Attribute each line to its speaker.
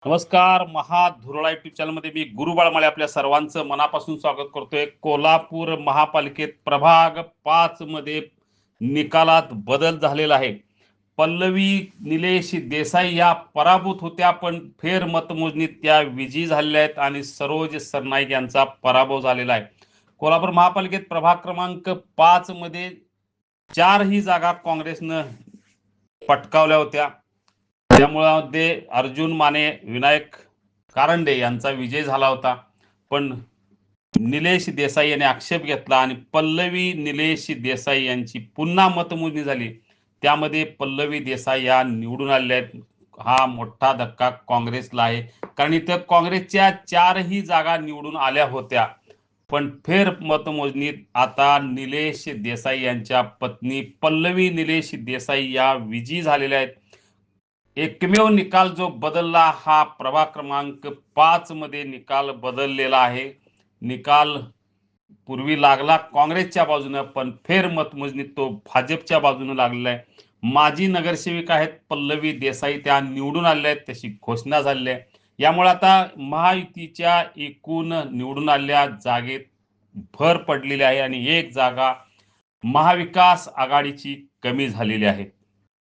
Speaker 1: नमस्कार. महाधुरळा युट्यूब चॅनलमध्ये मी गुरु बाळमाळे आपल्या सर्वांचं मनापासून स्वागत करतोय. कोल्हापूर महापालिकेत प्रभाग 5 मध्ये निकालात बदल झालेला आहे. पल्लवी निलेश देसाई या पराभूत होत्या, पण फेर मतमोजणीत त्या विजयी झालेल्या आहेत आणि सरोज सरनाईक यांचा पराभव झालेला आहे. कोल्हापूर महापालिकेत प्रभाग क्रमांक 5 मध्ये 4 ही जागा काँग्रेसनं पटकावल्या होत्या. त्यामुळे अर्जुन माने, विनायक कारंडे यांचा विजय झाला होता. पण निलेश देसाई यांनी आक्षेप घेतला आणि पल्लवी निलेश देसाई यांची पुन्हा मतमोजणी झाली. त्यामध्ये पल्लवी देसाई या निवडून आलेल्या आहेत. हा मोठा धक्का काँग्रेसला आहे, कारण इथं काँग्रेसच्या 4ही जागा निवडून आल्या होत्या. पण फेर मतमोजणीत आता निलेश देसाई यांच्या पत्नी पल्लवी निलेश देसाई या विजयी झालेल्या आहेत. एकमेव निकाल जो बदलला हा प्रभाग क्रमांक 5 मध्ये निकाल बदललेला आहे. निकाल पूर्वी लागला काँग्रेसच्या बाजूने, पण फेर मतमोजणीत तो भाजपच्या बाजूने लागलेला आहे. माजी नगरसेविका आहेत पल्लवी देसाई, त्या निवडून आलेल्या आहेत, तशी घोषणा झालेली आहे. यामुळे आता महायुतीच्या एकूण निवडून आलेल्या जागेत भर पडलेली आहे आणि एक जागा महाविकास आघाडीची कमी झालेली आहे.